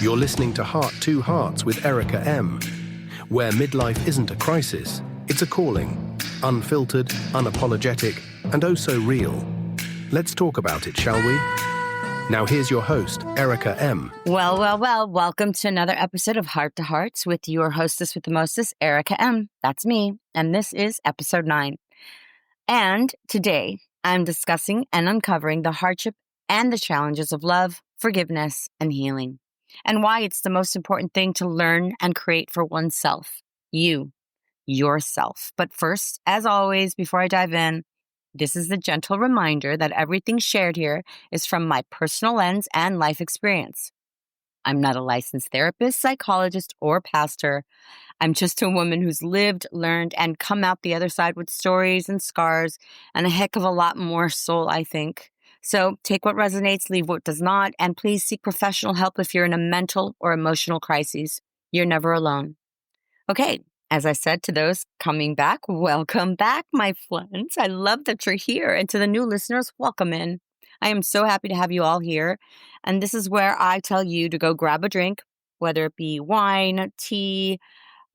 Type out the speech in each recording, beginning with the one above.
You're listening to Heart to Hearts with Erika M, where midlife isn't a crisis, it's a calling. Unfiltered, unapologetic, and oh so real. Let's talk about it, shall we? Now here's your host, Erika M. Well. Welcome to another episode of Heart to Hearts with your hostess with the mostest, Erika M. That's me. And this is episode 9. And today I'm discussing and uncovering the hardship and the challenges of love, forgiveness, and healing, and why it's the most important thing to learn and create for oneself, yourself. But first, as always, before I dive in, this is the gentle reminder that everything shared here is from my personal lens and life experience. I'm not a licensed therapist, psychologist, or pastor. I'm just a woman who's lived, learned, and come out the other side with stories and scars and a heck of a lot more soul, I think. So take what resonates, leave what does not, and please seek professional help if you're in a mental or emotional crisis. You're never alone. Okay, as I said to those coming back, welcome back, my friends. I love that you're here. And to the new listeners, welcome in. I am so happy to have you all here. And this is where I tell you to go grab a drink, whether it be wine, tea,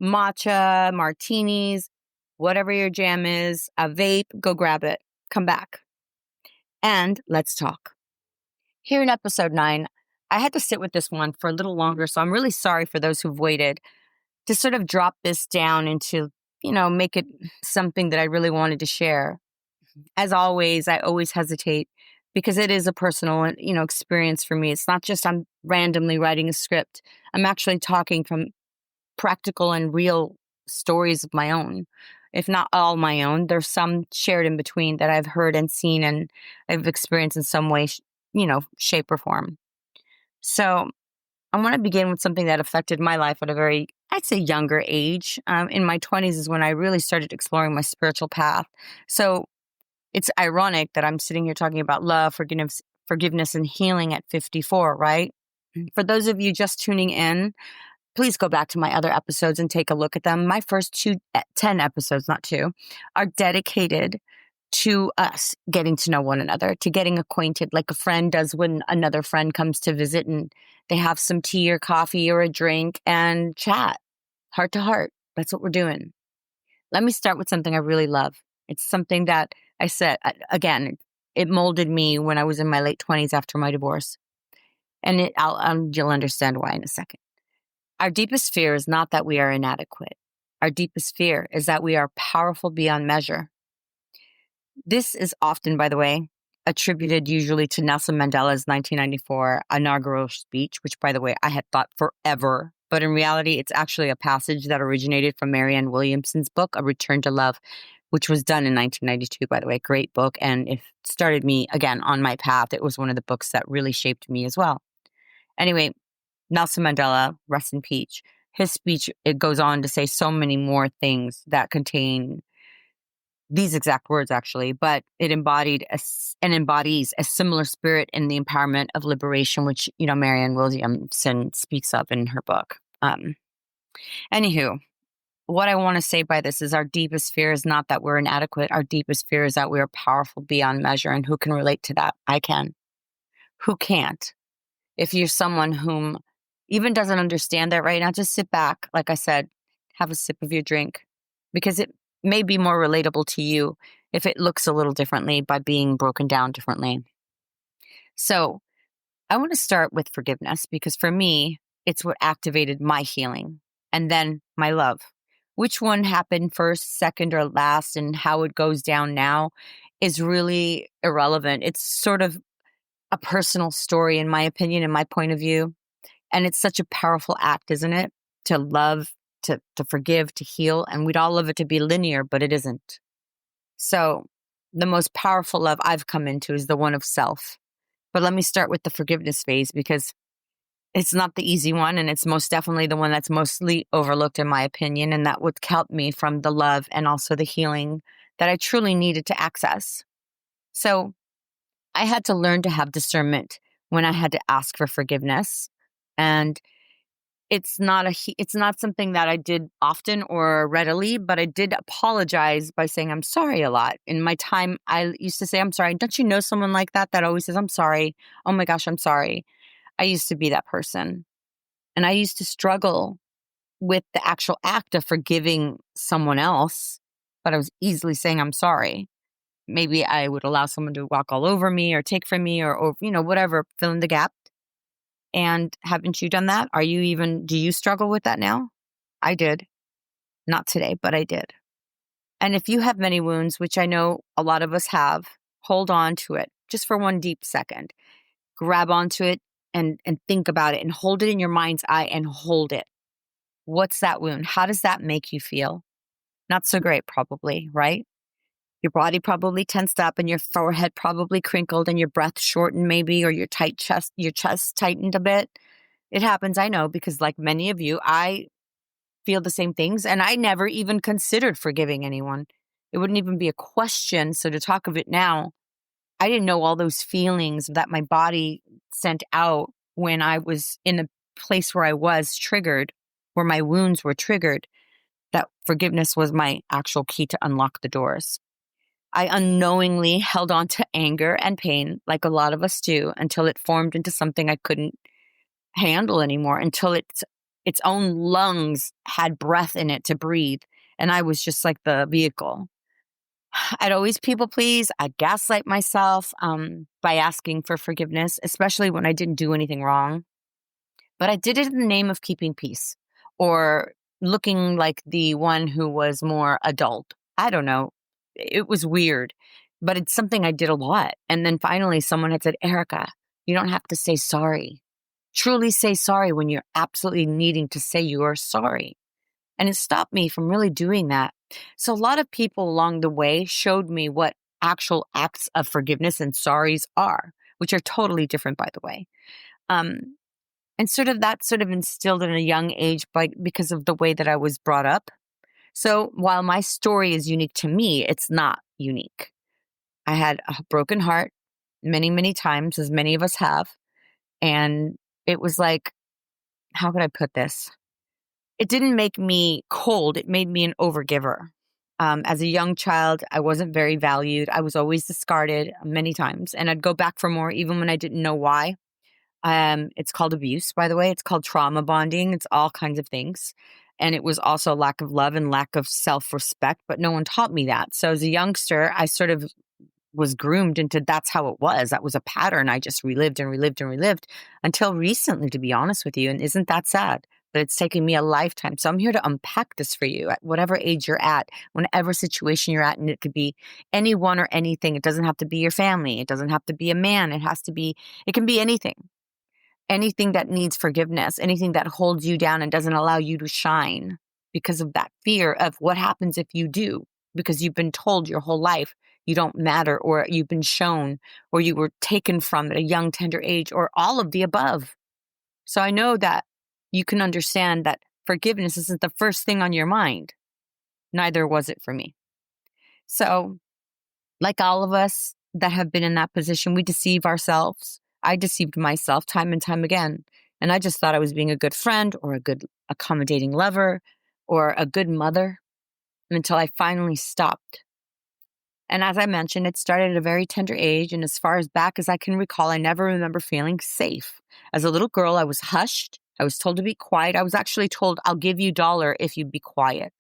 matcha, martinis, whatever your jam is, a vape, go grab it. Come back. And let's talk. Here in episode 9, I had to sit with this one for a little longer, so I'm really sorry for those who've waited to sort of drop this down into, make it something that I really wanted to share. As always, I always hesitate because it is a personal, experience for me. It's not just I'm randomly writing a script. I'm actually talking from practical and real stories of my own. If not all my own, there's some shared in between that I've heard and seen and I've experienced in some way, shape or form. So I want to begin with something that affected my life at a very, I'd say, younger age. In my 20s is when I really started exploring my spiritual path. So it's ironic that I'm sitting here talking about love, forgiveness, and healing at 54, right? For those of you just tuning in, please go back to my other episodes and take a look at them. My first 10 episodes, not 2, are dedicated to us getting to know one another, to getting acquainted like a friend does when another friend comes to visit and they have some tea or coffee or a drink and chat, heart to heart. That's what we're doing. Let me start with something I really love. It's something that I said, again, it molded me when I was in my late 20s after my divorce. And you'll understand why in a second. Our deepest fear is not that we are inadequate. Our deepest fear is that we are powerful beyond measure. This is often, by the way, attributed usually to Nelson Mandela's 1994 inaugural speech, which, by the way, I had thought forever. But in reality, it's actually a passage that originated from Marianne Williamson's book, A Return to Love, which was done in 1992, by the way. Great book. And it started me, again, on my path. It was one of the books that really shaped me as well. Anyway, Nelson Mandela, rest in peace. His speech, it goes on to say so many more things that contain these exact words, actually, but it embodies a similar spirit in the empowerment of liberation, which, Marianne Williamson speaks of in her book. Anywho, what I want to say by this is our deepest fear is not that we're inadequate. Our deepest fear is that we are powerful beyond measure. And who can relate to that? I can. Who can't? If you're someone whom even doesn't understand that right now, just sit back. Like I said, have a sip of your drink because it may be more relatable to you if it looks a little differently by being broken down differently. So I want to start with forgiveness because for me, it's what activated my healing and then my love. Which one happened first, second, or last, and how it goes down now is really irrelevant. It's sort of a personal story, in my opinion, in my point of view. And it's such a powerful act, isn't it? To love, to forgive, to heal. And we'd all love it to be linear, but it isn't. So the most powerful love I've come into is the one of self. But let me start with the forgiveness phase because it's not the easy one. And it's most definitely the one that's mostly overlooked, in my opinion. And that would help me from the love and also the healing that I truly needed to access. So I had to learn to have discernment when I had to ask for forgiveness. And it's not something that I did often or readily, but I did apologize by saying I'm sorry a lot. In my time, I used to say, I'm sorry. Don't you know someone like that always says, I'm sorry. Oh my gosh, I'm sorry. I used to be that person. And I used to struggle with the actual act of forgiving someone else, but I was easily saying, I'm sorry. Maybe I would allow someone to walk all over me or take from me or whatever, fill in the gap. And haven't you done that? Do you struggle with that now? I did. Not today, but I did. And if you have many wounds, which I know a lot of us have, hold on to it just for one deep second. Grab onto it and think about it and hold it in your mind's eye and hold it. What's that wound? How does that make you feel? Not so great, probably, right? Your body probably tensed up and your forehead probably crinkled and your breath shortened maybe, or your chest tightened a bit. It happens, I know, because like many of you, I feel the same things and I never even considered forgiving anyone. It wouldn't even be a question. So to talk of it now, I didn't know all those feelings that my body sent out when I was in a place where I was triggered, where my wounds were triggered, that forgiveness was my actual key to unlock the doors. I unknowingly held on to anger and pain, like a lot of us do, until it formed into something I couldn't handle anymore, until its own lungs had breath in it to breathe. And I was just like the vehicle. I'd always people please. I'd gaslight myself by asking for forgiveness, especially when I didn't do anything wrong. But I did it in the name of keeping peace or looking like the one who was more adult. I don't know. It was weird, but it's something I did a lot. And then finally someone had said, Erika, you don't have to say sorry. Truly say sorry when you're absolutely needing to say you are sorry. And it stopped me from really doing that. So a lot of people along the way showed me what actual acts of forgiveness and sorries are, which are totally different, by the way. And that instilled in a young age because of the way that I was brought up. So while my story is unique to me, it's not unique. I had a broken heart many, many times, as many of us have. And it was like, how could I put this? It didn't make me cold. It made me an overgiver. As a young child, I wasn't very valued. I was always discarded many times. And I'd go back for more even when I didn't know why. It's called abuse, by the way. It's called trauma bonding. It's all kinds of things. And it was also lack of love and lack of self-respect, but no one taught me that. So as a youngster, I sort of was groomed into that's how it was. That was a pattern I just relived and relived and relived until recently, to be honest with you. And isn't that sad? But it's taken me a lifetime. So I'm here to unpack this for you at whatever age you're at, whenever situation you're at. And it could be anyone or anything. It doesn't have to be your family. It doesn't have to be a man. It can be anything. Anything that needs forgiveness, anything that holds you down and doesn't allow you to shine because of that fear of what happens if you do, because you've been told your whole life you don't matter, or you've been shown, or you were taken from at a young, tender age, or all of the above. So I know that you can understand that forgiveness isn't the first thing on your mind. Neither was it for me. So, like all of us that have been in that position, we deceive ourselves. I deceived myself time and time again. And I just thought I was being a good friend or a good accommodating lover or a good mother until I finally stopped. And as I mentioned, it started at a very tender age. And as far as back as I can recall, I never remember feeling safe. As a little girl, I was hushed. I was told to be quiet. I was actually told, I'll give you $1 if you be quiet.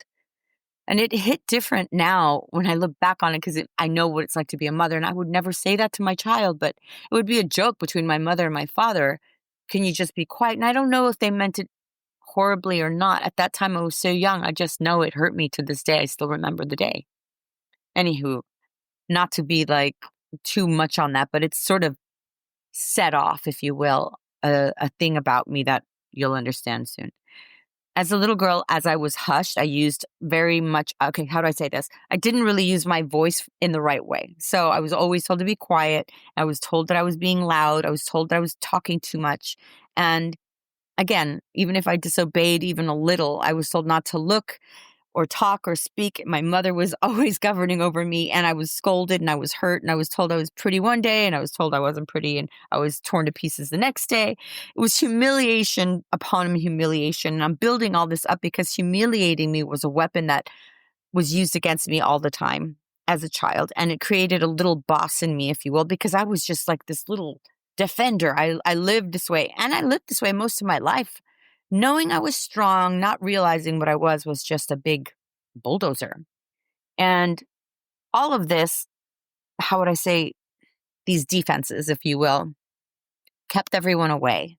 And it hit different now when I look back on it because I know what it's like to be a mother. And I would never say that to my child, but it would be a joke between my mother and my father. Can you just be quiet? And I don't know if they meant it horribly or not. At that time, I was so young. I just know it hurt me to this day. I still remember the day. Anywho, not to be like too much on that, but it's sort of set off, if you will, a thing about me that you'll understand soon. As a little girl, as I was hushed, I used very much, okay, how do I say this? I didn't really use my voice in the right way. So I was always told to be quiet. I was told that I was being loud. I was told that I was talking too much. And again, even if I disobeyed even a little, I was told not to look or talk or speak. My mother was always governing over me, and I was scolded and I was hurt, and I was told I was pretty one day and I was told I wasn't pretty, and I was torn to pieces the next day. It was humiliation upon humiliation. And I'm building all this up because humiliating me was a weapon that was used against me all the time as a child. And it created a little boss in me, if you will, because I was just like this little defender. I lived this way, and I lived this way most of my life. knowing I was strong, not realizing what I was just a big bulldozer. And all of this, how would I say, these defenses, if you will, kept everyone away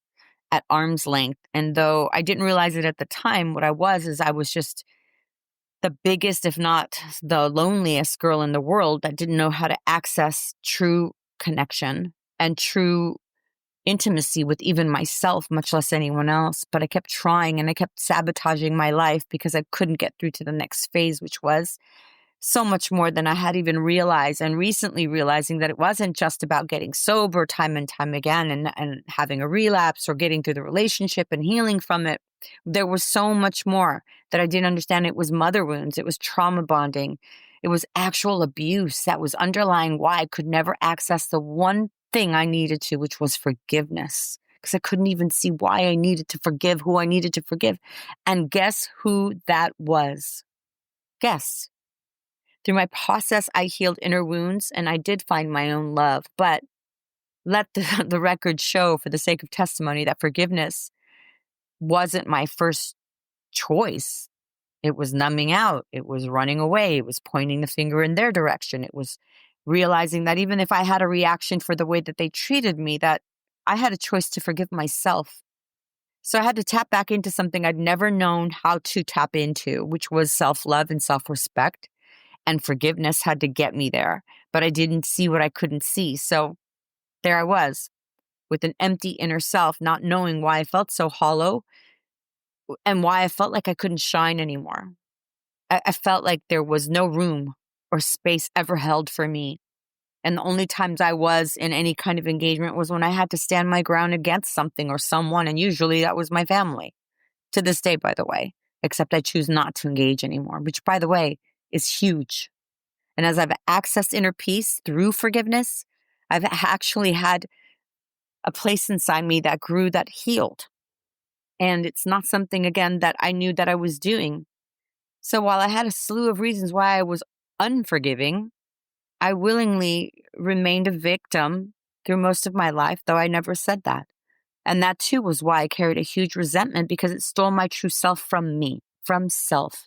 at arm's length. And though I didn't realize it at the time, what I was is I was just the biggest, if not the loneliest girl in the world that didn't know how to access true connection and true intimacy with even myself, much less anyone else. But I kept trying and I kept sabotaging my life because I couldn't get through to the next phase, which was so much more than I had even realized. And recently realizing that it wasn't just about getting sober time and time again and having a relapse or getting through the relationship and healing from it. There was so much more that I didn't understand. It was mother wounds. It was trauma bonding. It was actual abuse that was underlying why I could never access the one thing I needed to, which was forgiveness. Because I couldn't even see why I needed to forgive who I needed to forgive. And guess who that was? Guess. Through my process, I healed inner wounds and I did find my own love. But let the record show, for the sake of testimony, that forgiveness wasn't my first choice. It was numbing out. It was running away. It was pointing the finger in their direction. It was realizing that even if I had a reaction for the way that they treated me, that I had a choice to forgive myself. So I had to tap back into something I'd never known how to tap into, which was self-love and self-respect. And forgiveness had to get me there, but I didn't see what I couldn't see. So there I was with an empty inner self, not knowing why I felt so hollow and why I felt like I couldn't shine anymore. I felt like there was no room or space ever held for me. And the only times I was in any kind of engagement was when I had to stand my ground against something or someone. And usually that was my family. To this day, by the way, except I choose not to engage anymore, which, by the way, is huge. And as I've accessed inner peace through forgiveness, I've actually had a place inside me that grew, that healed. And it's not something, again, that I knew that I was doing. So while I had a slew of reasons why I was unforgiving, I willingly remained a victim through most of my life, though I never said that. And that too was why I carried a huge resentment, because it stole my true self from me, from self.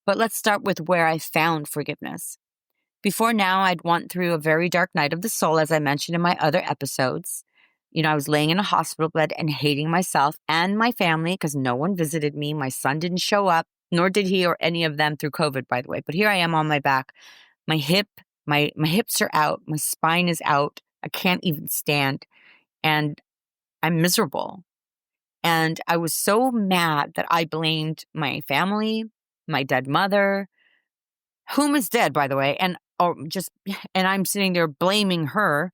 But let's start with where I found forgiveness. Before now, I'd went through a very dark night of the soul, as I mentioned in my other episodes. I was laying in a hospital bed and hating myself and my family because no one visited me. My son didn't show up, nor did he or any of them through COVID, by the way. But here I am on my back. My hips are out. My spine is out. I can't even stand. And I'm miserable. And I was so mad that I blamed my family, my dead mother, whom is dead, by the way, and I'm sitting there blaming her,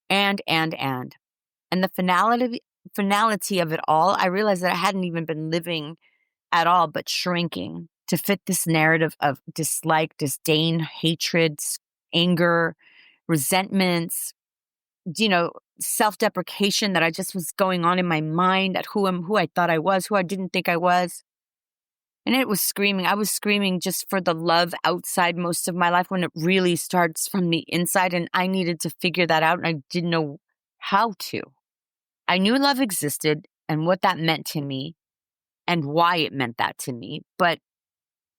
and the finality of it all. I realized that I hadn't even been living at all, but shrinking to fit this narrative of dislike, disdain, hatred, anger, resentments, self-deprecation that I just was going on in my mind at who I thought I was, who I didn't think I was. And it was screaming. I was screaming just for the love outside most of my life, when it really starts from the inside. And I needed to figure that out. And I didn't know how to. I knew love existed and what that meant to me and why it meant that to me. But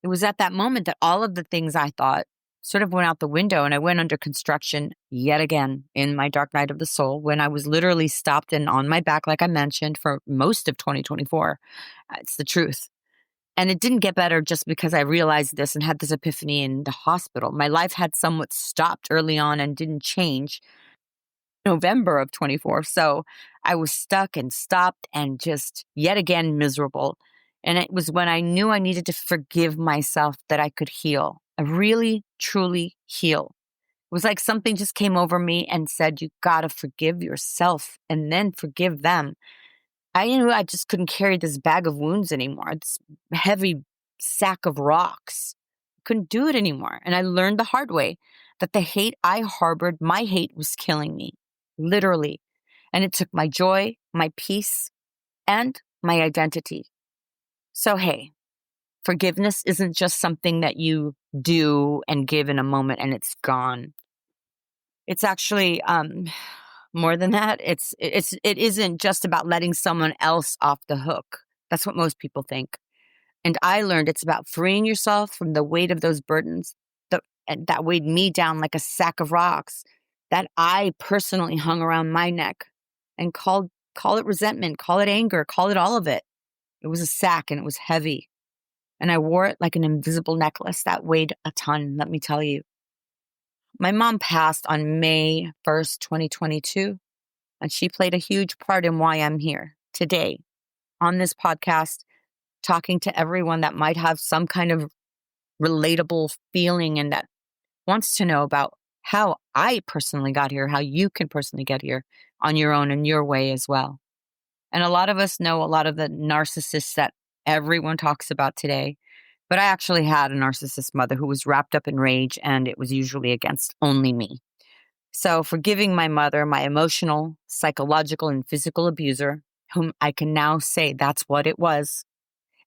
it was at that moment that all of the things I thought sort of went out the window, and I went under construction yet again in my dark night of the soul, when I was literally stopped and on my back, like I mentioned, for most of 2024. It's the truth. And it didn't get better just because I realized this and had this epiphany in the hospital. My life had somewhat stopped early on and didn't change November of 24. So I was stuck and stopped and just yet again miserable. And it was when I knew I needed to forgive myself that I could heal. I really, truly heal. It was like something just came over me and said, you got to forgive yourself and then forgive them. I knew I just couldn't carry this bag of wounds anymore, this heavy sack of rocks. Couldn't do it anymore. And I learned the hard way that the hate I harbored, my hate was killing me, literally. And it took my joy, my peace, and my identity. So, hey, forgiveness isn't just something that you do and give in a moment and it's gone. It's actually more than that. It isn't just about letting someone else off the hook. That's what most people think. And I learned it's about freeing yourself from the weight of those burdens that weighed me down like a sack of rocks that I personally hung around my neck and call it resentment, call it anger, call it all of it. It was a sack and it was heavy. And I wore it like an invisible necklace that weighed a ton, let me tell you. My mom passed on May 1st, 2022, and she played a huge part in why I'm here today on this podcast, talking to everyone that might have some kind of relatable feeling and that wants to know about how I personally got here, how you can personally get here on your own and your way as well. And a lot of us know a lot of the narcissists that everyone talks about today. But I actually had a narcissist mother who was wrapped up in rage, and it was usually against only me. So forgiving my mother, my emotional, psychological, and physical abuser, whom I can now say that's what it was.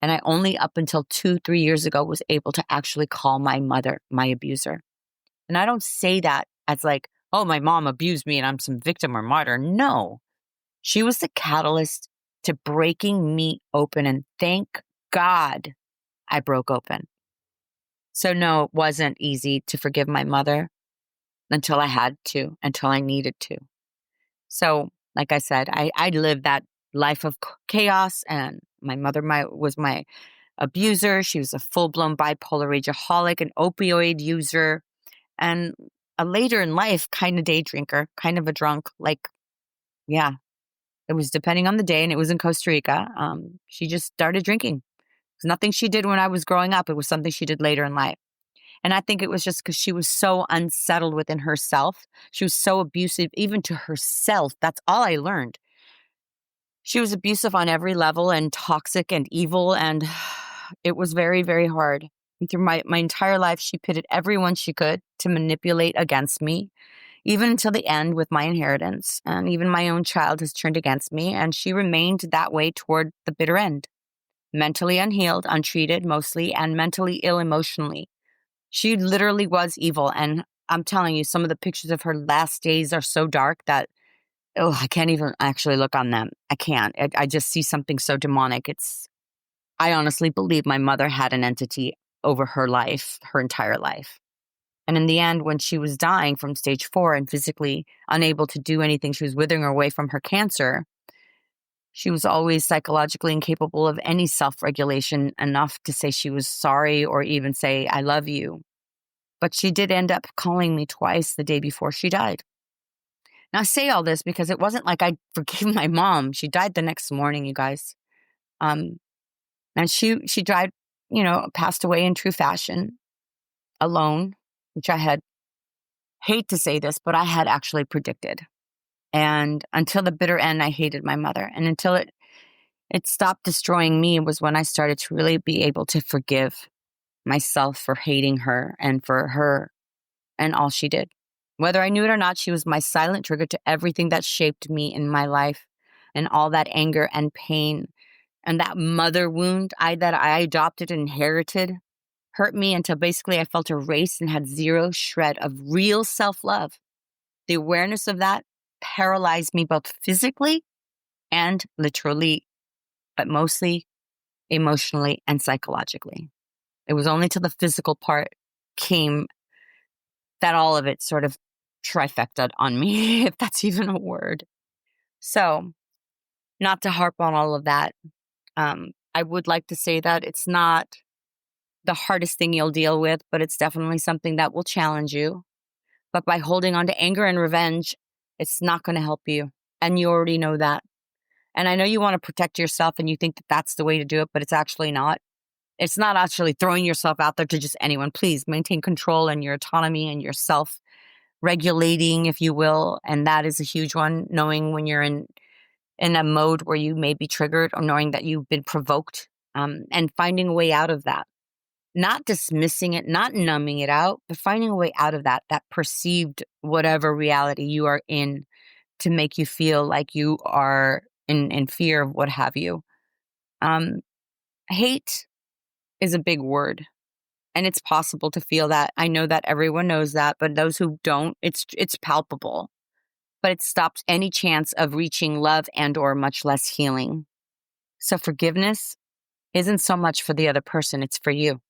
And I only up until 2-3 years ago was able to actually call my mother my abuser. And I don't say that as like, oh, my mom abused me and I'm some victim or martyr. No, she was the catalyst to breaking me open. And thank God I broke open. So no, it wasn't easy to forgive my mother until I had to, until I needed to. So like I said, I lived that life of chaos, and my mother was my abuser. She was a full-blown bipolar rageaholic, an opioid user, and a later in life kind of day drinker, kind of a drunk. Like, yeah, it was depending on the day, and it was in Costa Rica. She just started drinking. It was nothing she did when I was growing up. It was something she did later in life. And I think it was just because she was so unsettled within herself. She was so abusive, even to herself. That's all I learned. She was abusive on every level and toxic and evil. And it was very, very hard. And through my entire life, she pitted everyone she could to manipulate against me, even until the end with my inheritance. And even my own child has turned against me. And she remained that way toward the bitter end. Mentally unhealed, untreated mostly, and mentally ill emotionally. She literally was evil. And I'm telling you, some of the pictures of her last days are so dark that, I can't even actually look on them. I can't. I just see something so demonic. I honestly believe my mother had an entity over her life, her entire life. And in the end, when she was dying from stage 4 and physically unable to do anything, she was withering away from her cancer. She was always psychologically incapable of any self-regulation enough to say she was sorry or even say, I love you. But she did end up calling me twice the day before she died. Now, I say all this because it wasn't like I forgave my mom. She died the next morning, you guys. And she died, passed away in true fashion, alone, which hate to say this, but I had actually predicted. And until the bitter end, I hated my mother. And until it stopped destroying me was when I started to really be able to forgive myself for hating her and for her and all she did. Whether I knew it or not, she was my silent trigger to everything that shaped me in my life, and all that anger and pain and that mother wound that I adopted and inherited hurt me until basically I felt erased and had zero shred of real self-love. The awareness of that paralyzed me both physically and literally, but mostly emotionally and psychologically. It was only till the physical part came that all of it sort of trifected on me, if that's even a word. So, not to harp on all of that, I would like to say that it's not the hardest thing you'll deal with, but it's definitely something that will challenge you. But by holding on to anger and revenge, it's not going to help you. And you already know that. And I know you want to protect yourself and you think that that's the way to do it, but it's actually not. It's not actually throwing yourself out there to just anyone. Please maintain control and your autonomy and your self-regulating, if you will. And that is a huge one, knowing when you're in a mode where you may be triggered or knowing that you've been provoked, and finding a way out of that. Not dismissing it, not numbing it out, but finding a way out of that perceived whatever reality you are in to make you feel like you are in fear of what have you. Hate is a big word, and it's possible to feel that. I know that everyone knows that, but those who don't, it's palpable. But it stops any chance of reaching love and or much less healing. So forgiveness isn't so much for the other person, it's for you.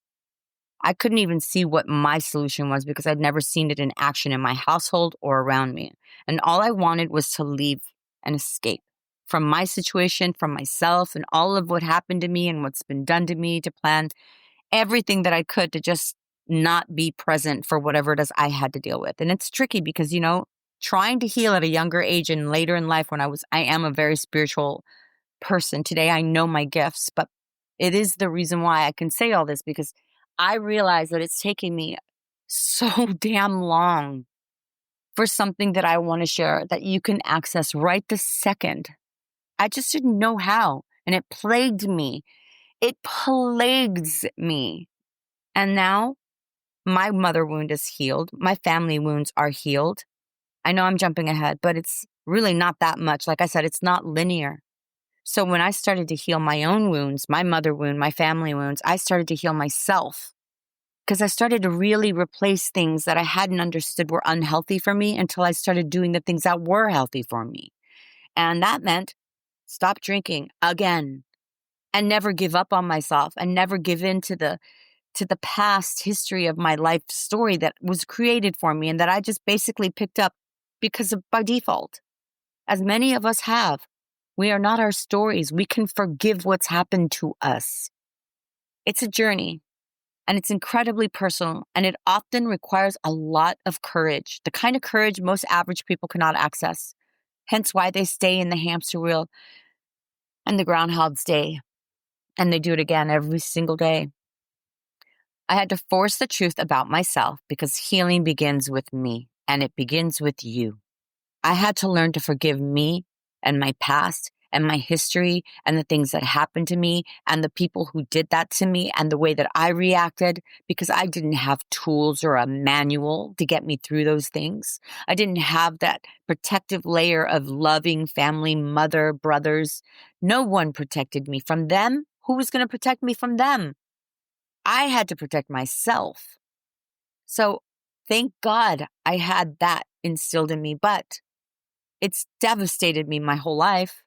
I couldn't even see what my solution was because I'd never seen it in action in my household or around me. And all I wanted was to leave and escape from my situation, from myself, and all of what happened to me and what's been done to me, to plan everything that I could to just not be present for whatever it is I had to deal with. And it's tricky because, trying to heal at a younger age and later in life when I am a very spiritual person. Today, I know my gifts, but it is the reason why I can say all this, because I realize that it's taking me so damn long for something that I want to share that you can access right this second. I just didn't know how, and it plagued me. It plagues me. And now my mother wound is healed. My family wounds are healed. I know I'm jumping ahead, but it's really not that much. Like I said, it's not linear. So when I started to heal my own wounds, my mother wound, my family wounds, I started to heal myself because I started to really replace things that I hadn't understood were unhealthy for me until I started doing the things that were healthy for me. And that meant stop drinking again and never give up on myself and never give in to the past history of my life story that was created for me and that I just basically picked up because of by default, as many of us have. We are not our stories. We can forgive what's happened to us. It's a journey, and it's incredibly personal, and it often requires a lot of courage, the kind of courage most average people cannot access. Hence why they stay in the hamster wheel and the Groundhog's Day, and they do it again every single day. I had to force the truth about myself because healing begins with me, and it begins with you. I had to learn to forgive me and my past and my history and the things that happened to me and the people who did that to me and the way that I reacted, because I didn't have tools or a manual to get me through those things. I didn't have that protective layer of loving family, mother, brothers. No one protected me from them. Who was going to protect me from them? I had to protect myself. So thank God I had that instilled in me, but it's devastated me my whole life.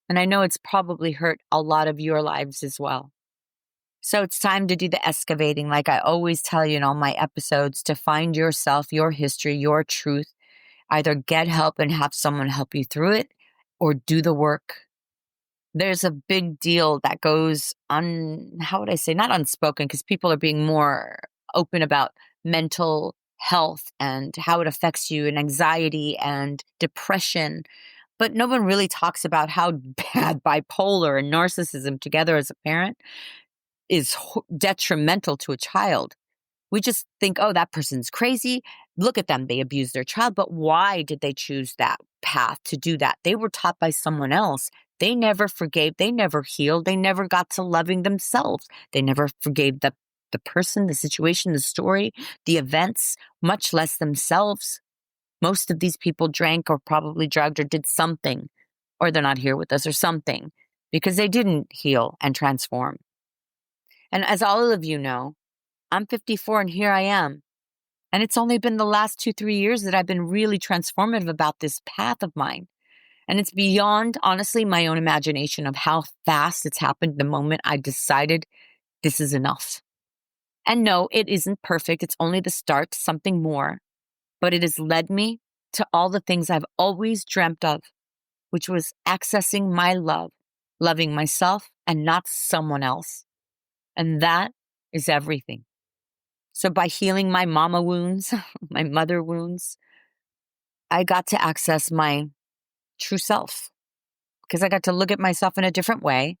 And I know it's probably hurt a lot of your lives as well. So it's time to do the excavating, like I always tell you in all my episodes, to find yourself, your history, your truth. Either get help and have someone help you through it, or do the work. There's a big deal that goes how would I say, not unspoken, because people are being more open about mental health and how it affects you, and anxiety and depression. But no one really talks about how bad bipolar and narcissism together as a parent is detrimental to a child. We just think, oh, that person's crazy. Look at them. They abused their child. But why did they choose that path to do that? They were taught by someone else. They never forgave. They never healed. They never got to loving themselves. They never forgave the person, the situation, the story, the events, much less themselves. Most of these people drank or probably drugged or did something, or they're not here with us or something, because they didn't heal and transform. And as all of you know, I'm 54 and here I am. And it's only been the last 2-3 years that I've been really transformative about this path of mine. And it's beyond, honestly, my own imagination of how fast it's happened the moment I decided this is enough. And no, it isn't perfect. It's only the start to something more. But it has led me to all the things I've always dreamt of, which was accessing my love, loving myself and not someone else. And that is everything. So by healing my mama wounds, my mother wounds, I got to access my true self, because I got to look at myself in a different way.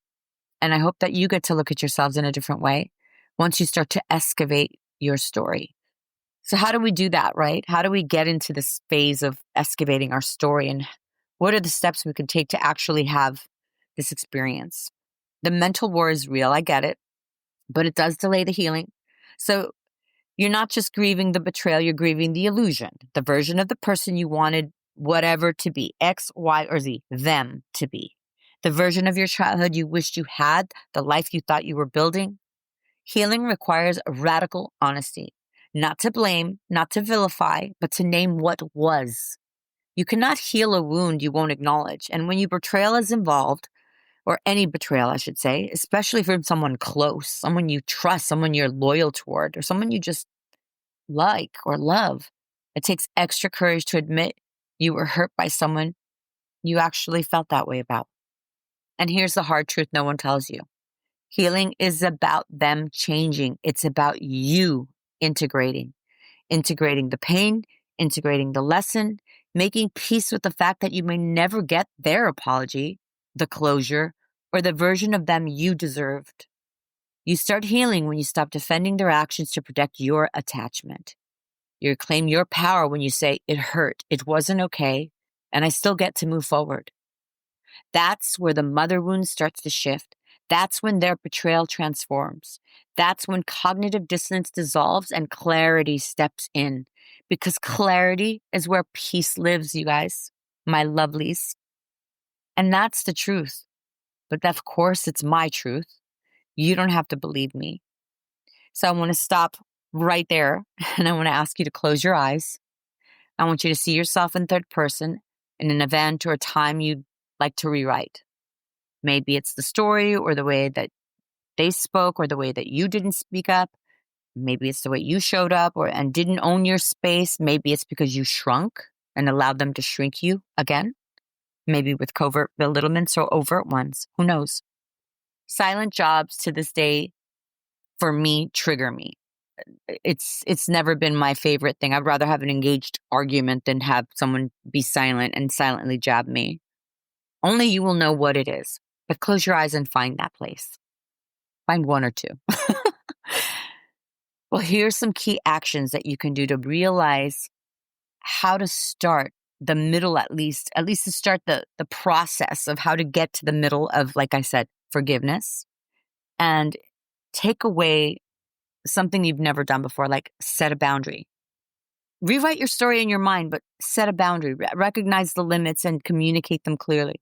And I hope that you get to look at yourselves in a different way once you start to excavate your story. So how do we do that, right? How do we get into this phase of excavating our story? And what are the steps we can take to actually have this experience? The mental war is real. I get it, but it does delay the healing. So you're not just grieving the betrayal, you're grieving the illusion, the version of the person you wanted whatever to be, X, Y, or Z, them to be. The version of your childhood you wished you had, the life you thought you were building. Healing requires radical honesty, not to blame, not to vilify, but to name what was. You cannot heal a wound you won't acknowledge. And when your betrayal is involved, or any betrayal, I should say, especially from someone close, someone you trust, someone you're loyal toward, or someone you just like or love. It takes extra courage to admit you were hurt by someone you actually felt that way about. And here's the hard truth no one tells you. Healing is about them changing. It's about you integrating the pain, integrating the lesson, making peace with the fact that you may never get their apology, the closure, or the version of them you deserved. You start healing when you stop defending their actions to protect your attachment. You reclaim your power when you say, it hurt, it wasn't okay, and I still get to move forward. That's where the mother wound starts to shift. That's when their betrayal transforms. That's when cognitive dissonance dissolves and clarity steps in. Because clarity is where peace lives, you guys, my lovelies. And that's the truth. But of course, it's my truth. You don't have to believe me. So I want to stop right there, and I want to ask you to close your eyes. I want you to see yourself in third person in an event or a time you'd like to rewrite. Maybe it's the story or the way that they spoke or the way that you didn't speak up. Maybe it's the way you showed up and didn't own your space. Maybe it's because you shrunk and allowed them to shrink you again. Maybe with covert belittlements or overt ones. Who knows? Silent jobs to this day, for me, trigger me. It's never been my favorite thing. I'd rather have an engaged argument than have someone be silent and silently jab me. Only you will know what it is. But close your eyes and find that place. Find one or two. Well, here's some key actions that you can do to realize how to start the middle, at least to start the process of how to get to the middle of, like I said, forgiveness, and take away something you've never done before, like set a boundary. Rewrite your story in your mind, but set a boundary. Recognize the limits and communicate them clearly.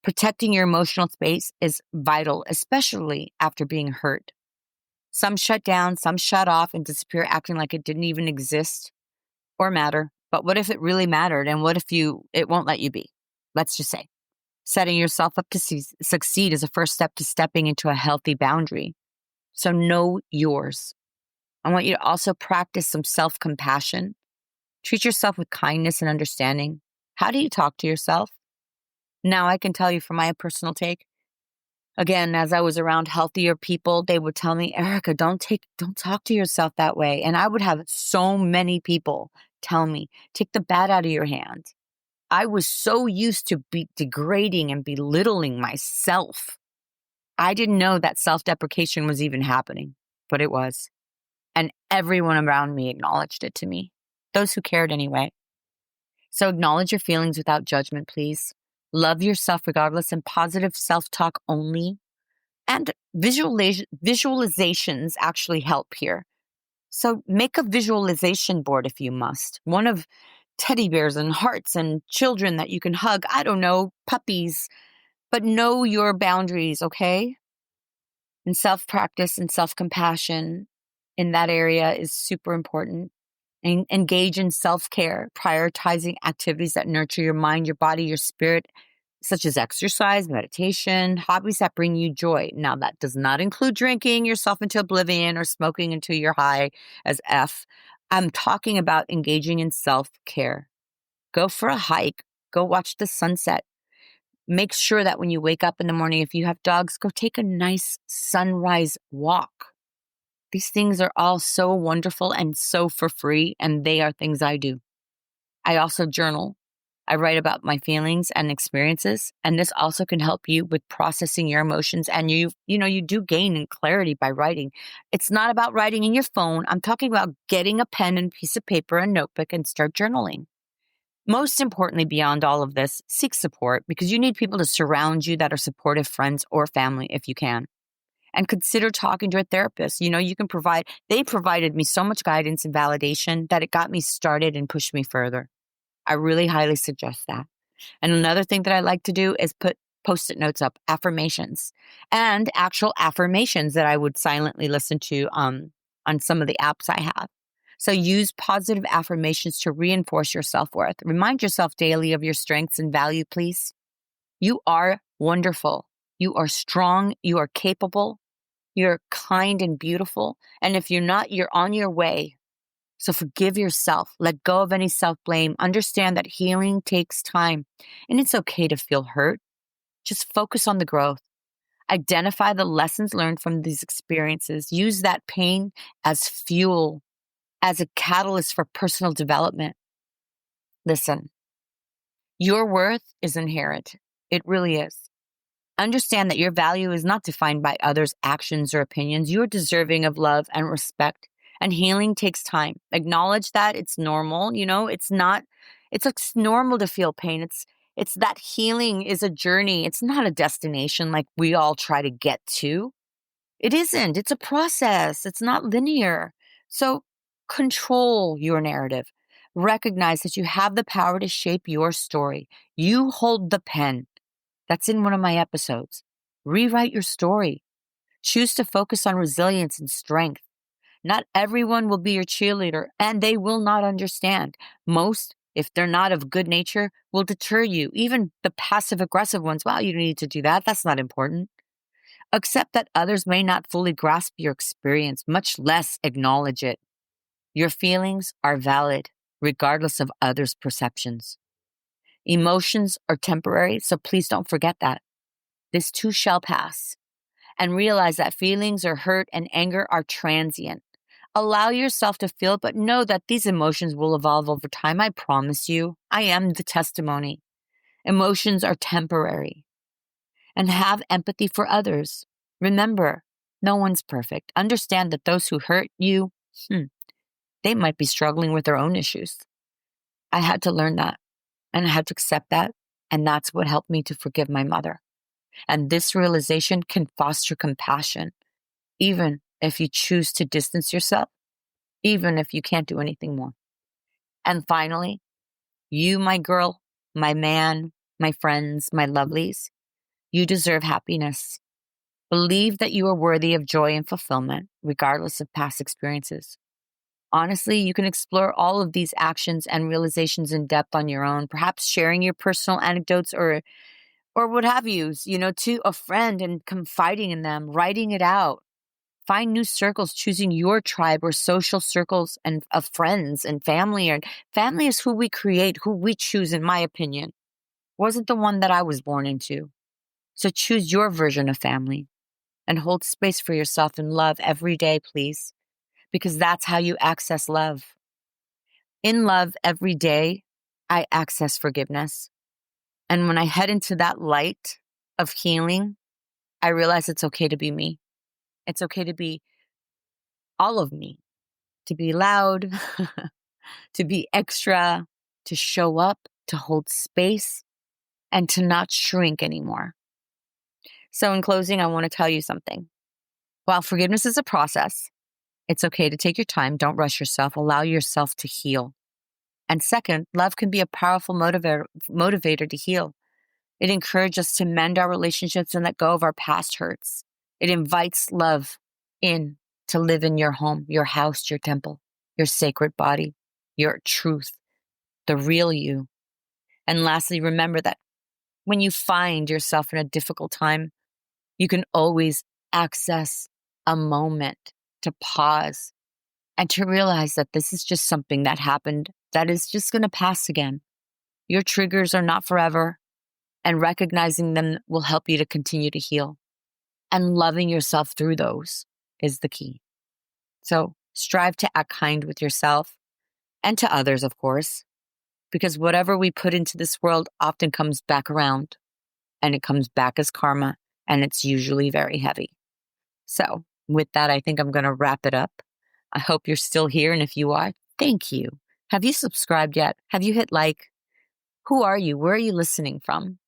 Protecting your emotional space is vital, especially after being hurt. Some shut down, some shut off and disappear, acting like it didn't even exist or matter. But what if it really mattered? And what if it won't let you be? Let's just say. Setting yourself up to succeed is a first step to stepping into a healthy boundary. So know yours. I want you to also practice some self-compassion. Treat yourself with kindness and understanding. How do you talk to yourself? Now, I can tell you from my personal take, again, as I was around healthier people, they would tell me, Erika, don't talk to yourself that way. And I would have so many people tell me, take the bat out of your hand. I was so used to be degrading and belittling myself. I didn't know that self-deprecation was even happening, but it was. And everyone around me acknowledged it to me. Those who cared anyway. So acknowledge your feelings without judgment, please. Love yourself regardless, and positive self-talk only. And visualizations actually help here. So make a visualization board if you must. One of teddy bears and hearts and children that you can hug. I don't know, puppies. But know your boundaries, okay? And self-practice and self-compassion in that area is super important. And engage in self-care, prioritizing activities that nurture your mind, your body, your spirit, such as exercise, meditation, hobbies that bring you joy. Now, that does not include drinking yourself into oblivion or smoking until you're high as F. I'm talking about engaging in self-care. Go for a hike. Go watch the sunset. Make sure that when you wake up in the morning, if you have dogs, go take a nice sunrise walk. These things are all so wonderful and so for free, and they are things I do. I also journal. I write about my feelings and experiences, and this also can help you with processing your emotions. And you do gain in clarity by writing. It's not about writing in your phone. I'm talking about getting a pen and piece of paper and notebook and start journaling. Most importantly, beyond all of this, seek support, because you need people to surround you that are supportive friends or family if you can. And consider talking to a therapist. They provided me so much guidance and validation that it got me started and pushed me further. I really highly suggest that. And another thing that I like to do is put Post-it notes up, affirmations, and actual affirmations that I would silently listen to on some of the apps I have. So use positive affirmations to reinforce your self-worth. Remind yourself daily of your strengths and value, please. You are wonderful. You are strong. You are capable. You're kind and beautiful. And if you're not, you're on your way. So forgive yourself. Let go of any self-blame. Understand that healing takes time. And it's okay to feel hurt. Just focus on the growth. Identify the lessons learned from these experiences. Use that pain as fuel, as a catalyst for personal development. Listen, your worth is inherent. It really is. Understand that your value is not defined by others' actions or opinions. You're deserving of love and respect. And healing takes time. Acknowledge that it's normal. It's normal to feel pain. It's that healing is a journey. It's not a destination like we all try to get to. It isn't. It's a process. It's not linear. So control your narrative. Recognize that you have the power to shape your story. You hold the pen. That's in one of my episodes. Rewrite your story. Choose to focus on resilience and strength. Not everyone will be your cheerleader, and they will not understand. Most, if they're not of good nature, will deter you. Even the passive-aggressive ones, well, you don't need to do that. That's not important. Accept that others may not fully grasp your experience, much less acknowledge it. Your feelings are valid, regardless of others' perceptions. Emotions are temporary, so please don't forget that. This too shall pass. And realize that feelings or hurt and anger are transient. Allow yourself to feel, but know that these emotions will evolve over time. I promise you. I am the testimony. Emotions are temporary. And have empathy for others. Remember, no one's perfect. Understand that those who hurt you, they might be struggling with their own issues. I had to learn that, and I had to accept that, and that's what helped me to forgive my mother. And this realization can foster compassion, even if you choose to distance yourself, even if you can't do anything more. And finally, you, my girl, my man, my friends, my lovelies, you deserve happiness. Believe that you are worthy of joy and fulfillment, regardless of past experiences. Honestly, you can explore all of these actions and realizations in depth on your own, perhaps sharing your personal anecdotes or what have you, to a friend and confiding in them, writing it out. Find new circles, choosing your tribe or social circles and of friends and family. And family is who we create, who we choose, in my opinion. Wasn't the one that I was born into. So choose your version of family and hold space for yourself in love every day, please, because that's how you access love. In love every day, I access forgiveness. And when I head into that light of healing, I realize it's okay to be me. It's okay to be all of me, to be loud, to be extra, to show up, to hold space, and to not shrink anymore. So in closing, I want to tell you something. While forgiveness is a process, it's okay to take your time. Don't rush yourself. Allow yourself to heal. And second, love can be a powerful motivator to heal. It encourages us to mend our relationships and let go of our past hurts. It invites love in to live in your home, your house, your temple, your sacred body, your truth, the real you. And lastly, remember that when you find yourself in a difficult time, you can always access a moment to pause and to realize that this is just something that happened that is just going to pass again. Your triggers are not forever, and recognizing them will help you to continue to heal. And loving yourself through those is the key. So strive to act kind with yourself and to others, of course, because whatever we put into this world often comes back around, and it comes back as karma, and it's usually very heavy. So with that, I think I'm going to wrap it up. I hope you're still here, and if you are, thank you. Have you subscribed yet? Have you hit like? Who are you? Where are you listening from?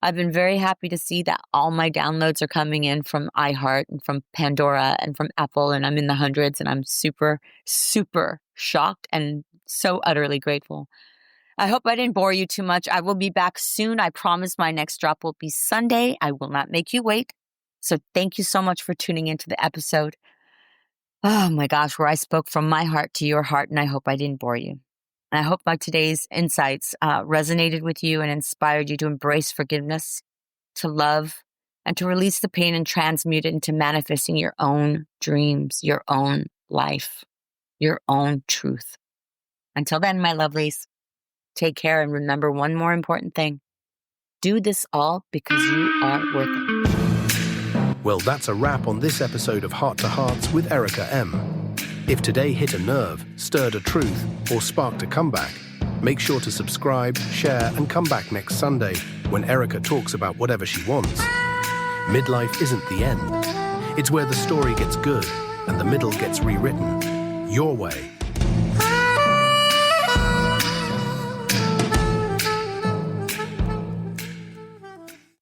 I've been very happy to see that all my downloads are coming in from iHeart and from Pandora and from Apple, and I'm in the hundreds, and I'm super, super shocked and so utterly grateful. I hope I didn't bore you too much. I will be back soon. I promise my next drop will be Sunday. I will not make you wait. So thank you so much for tuning into the episode. Oh my gosh, where I spoke from my heart to your heart, and I hope I didn't bore you. And I hope my today's insights resonated with you and inspired you to embrace forgiveness, to love, and to release the pain and transmute it into manifesting your own dreams, your own life, your own truth. Until then, my lovelies, take care and remember one more important thing. Do this all because you are worth it. Well, that's a wrap on this episode of Heart to Hearts with Erika M. If today hit a nerve, stirred a truth, or sparked a comeback, make sure to subscribe, share, and come back next Sunday when Erika talks about whatever she wants. Midlife isn't the end. It's where the story gets good and the middle gets rewritten. Your way.